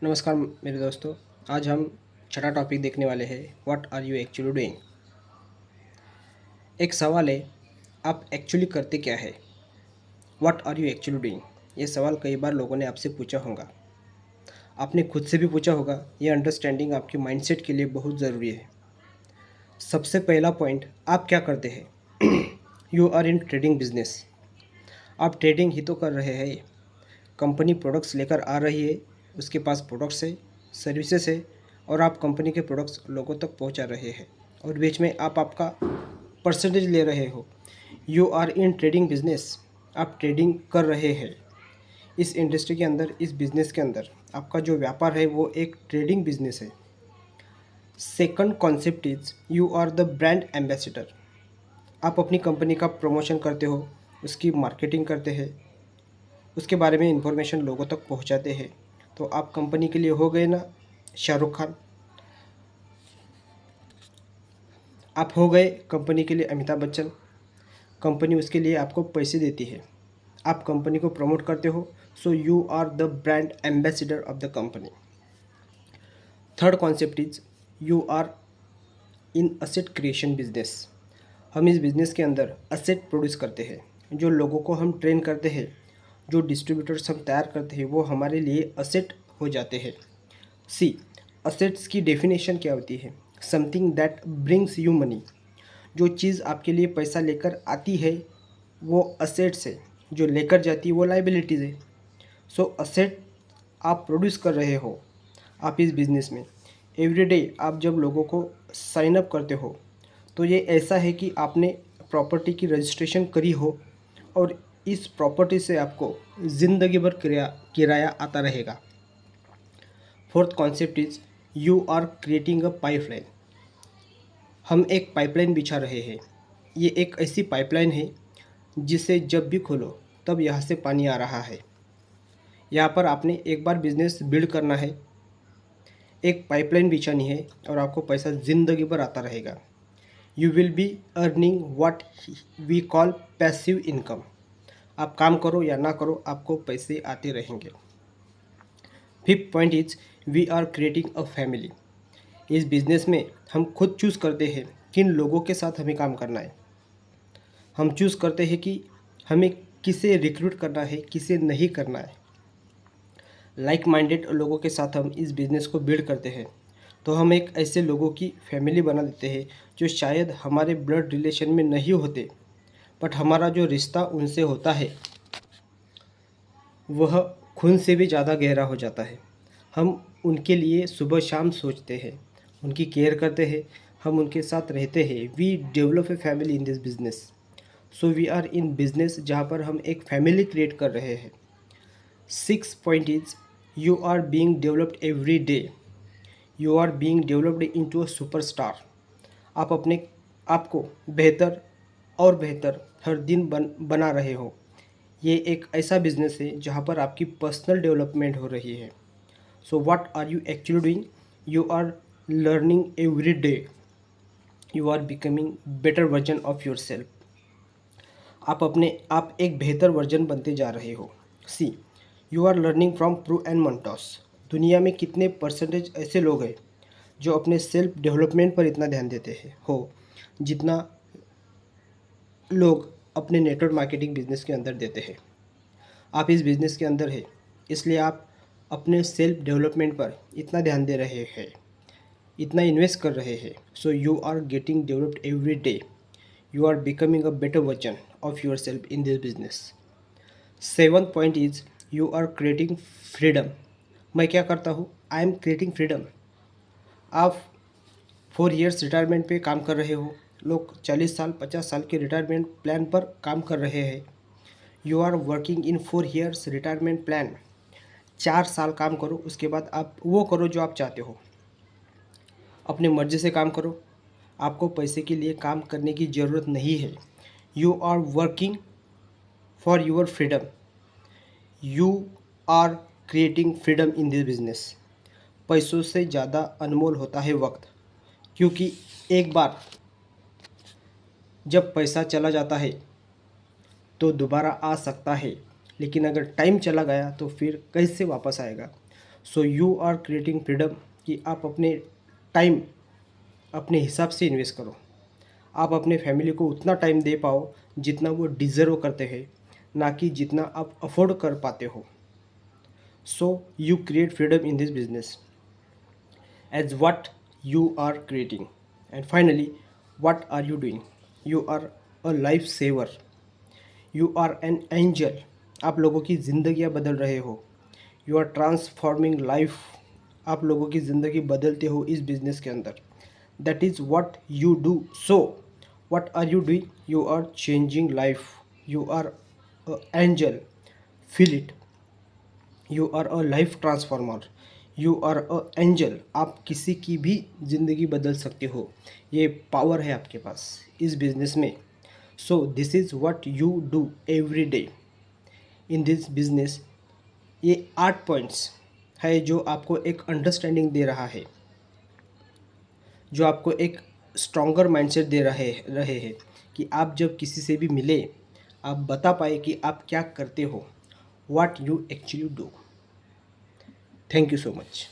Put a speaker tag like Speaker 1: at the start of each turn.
Speaker 1: नमस्कार मेरे दोस्तों। आज हम छठा टॉपिक देखने वाले हैं, what are you actually doing. एक सवाल है, आप एक्चुअली करते क्या है। What are you actually doing, ये सवाल कई बार लोगों ने आपसे पूछा होगा, आपने खुद से भी पूछा होगा। ये अंडरस्टैंडिंग आपके माइंडसेट के लिए बहुत ज़रूरी है। सबसे पहला पॉइंट, आप क्या करते हैं। You are in trading business. आप ट्रेडिंग ही तो कर रहे हैं। कंपनी प्रोडक्ट्स लेकर आ रही है, उसके पास प्रोडक्ट्स है, सर्विसेज है, और आप कंपनी के प्रोडक्ट्स लोगों तक पहुंचा रहे हैं, और बीच में आप आपका परसेंटेज ले रहे हो। You are in trading business. आप ट्रेडिंग कर रहे हैं। इस इंडस्ट्री के अंदर, इस बिज़नेस के अंदर आपका जो व्यापार है वो एक ट्रेडिंग बिजनेस है। Second concept is, you are the brand ambassador. आप अपनी कंपनी का प्रमोशन करते हो, उसकी मार्केटिंग करते हैं, उसके बारे में इंफॉर्मेशन लोगों तक पहुंचाते हैं। तो आप कंपनी के लिए हो गए ना शाहरुख खान, आप हो गए कंपनी के लिए अमिताभ बच्चन। कंपनी उसके लिए आपको पैसे देती है, आप कंपनी को प्रमोट करते हो। So you are the brand ambassador of the company. Third concept is, you are in asset creation business. हम इस बिज़नेस के अंदर असेट प्रोड्यूस करते हैं। जो लोगों को हम ट्रेन करते हैं, जो डिस्ट्रीब्यूटर्स हम तैयार करते हैं, वो हमारे लिए असेट हो जाते हैं। सी, असेट्स की डेफिनेशन क्या होती है। Something that brings you money. जो चीज़ आपके लिए पैसा लेकर आती है वो असेट्स है, जो लेकर जाती है वो लाइबिलिटीज़ है। सो असेट आप प्रोड्यूस कर रहे हो आप इस बिज़नेस में। एवरीडे आप जब लोगों को साइन अप करते हो तो ये ऐसा है कि आपने प्रॉपर्टी की रजिस्ट्रेशन करी हो, और इस प्रॉपर्टी से आपको ज़िंदगी भर किराया आता रहेगा। Fourth concept is, you are creating a pipeline. हम एक पाइपलाइन बिछा रहे हैं। ये एक ऐसी पाइपलाइन है जिसे जब भी खोलो तब यहाँ से पानी आ रहा है। यहाँ पर आपने एक बार बिजनेस बिल्ड करना है, एक पाइपलाइन बिछानी है, और आपको पैसा ज़िंदगी भर आता रहेगा। You will be earning what we call passive income. आप काम करो या ना करो, आपको पैसे आते रहेंगे। Fifth point is, we are creating a family. इस बिज़नेस में हम खुद चूज़ करते हैं किन लोगों के साथ हमें काम करना है। हम चूज़ करते हैं कि हमें किसे रिक्रूट करना है, किसे नहीं करना है। लाइक माइंडेड लोगों के साथ हम इस बिज़नेस को बिल्ड करते हैं, तो हम एक ऐसे लोगों की फैमिली बना देते हैं जो शायद हमारे ब्लड रिलेशन में नहीं होते, बट हमारा जो रिश्ता उनसे होता है वह खून से भी ज़्यादा गहरा हो जाता है। हम उनके लिए सुबह शाम सोचते हैं, उनकी केयर करते हैं, हम उनके साथ रहते हैं। We develop a family in this business. So we are in business जहाँ पर हम एक फैमिली क्रिएट कर रहे हैं। Six point is, you are being developed every day. You are being developed into a superstar. आप अपने आप को बेहतर और बेहतर हर दिन बना रहे हो। ये एक ऐसा बिजनेस है जहाँ पर आपकी पर्सनल डेवलपमेंट हो रही है। So what are you actually doing, you are learning every day, you are becoming better version of yourself. आप एक बेहतर वर्जन बनते जा रहे हो। See, you are learning from pro and mentors. दुनिया में कितने परसेंटेज ऐसे लोग हैं जो अपने सेल्फ डेवलपमेंट पर इतना ध्यान देते हैं हो जितना लोग अपने नेटवर्क मार्केटिंग बिजनेस के अंदर देते हैं। आप इस बिज़नेस के अंदर है, इसलिए आप अपने सेल्फ डेवलपमेंट पर इतना ध्यान दे रहे हैं, इतना इन्वेस्ट कर रहे हैं। So you are getting developed every day, you are becoming a better version of yourself in this business. Seventh point is, you are creating freedom. मैं क्या करता हूँ, आई एम क्रिएटिंग फ्रीडम। आप 4 years retirement पे काम कर रहे हो, लोग 40 साल 50 साल के रिटायरमेंट प्लान पर काम कर रहे हैं। You are working in 4 years retirement plan. 4 साल काम करो, उसके बाद आप वो करो जो आप चाहते हो, अपने मर्जी से काम करो। आपको पैसे के लिए काम करने की ज़रूरत नहीं है। You are working for your freedom. You are creating freedom in this business. पैसों से ज़्यादा अनमोल होता है वक्त, क्योंकि एक बार जब पैसा चला जाता है तो दोबारा आ सकता है, लेकिन अगर टाइम चला गया तो फिर कैसे वापस आएगा। So you are creating freedom कि आप अपने टाइम अपने हिसाब से इन्वेस्ट करो। आप अपने फैमिली को उतना टाइम दे पाओ जितना वो डिज़र्व करते हैं, ना कि जितना आप अफोर्ड कर पाते हो। So you create freedom in this business as what you are creating. And finally, what are you doing? You are a life saver. You are an angel. आप लोगों की ज़िंदगियाँ बदल रहे हो। You are transforming life. आप लोगों की ज़िंदगी बदलते हो इस बिज़नेस के अंदर। That is what you do. So what are you doing? You are changing life. You are an angel. Feel it. You are a life transformer. You are a angel. आप किसी की भी ज़िंदगी बदल सकते हो। ये पावर है आपके पास इस बिज़नेस में। So this is what you do every day in this business. ये 8 पॉइंट्स है जो आपको एक अंडरस्टैंडिंग दे रहा है, जो आपको एक स्ट्रॉन्गर माइंडसेट दे रहे हैं कि आप जब किसी से भी मिले, आप बता पाए कि आप क्या करते हो, what you actually do. Thank you so much.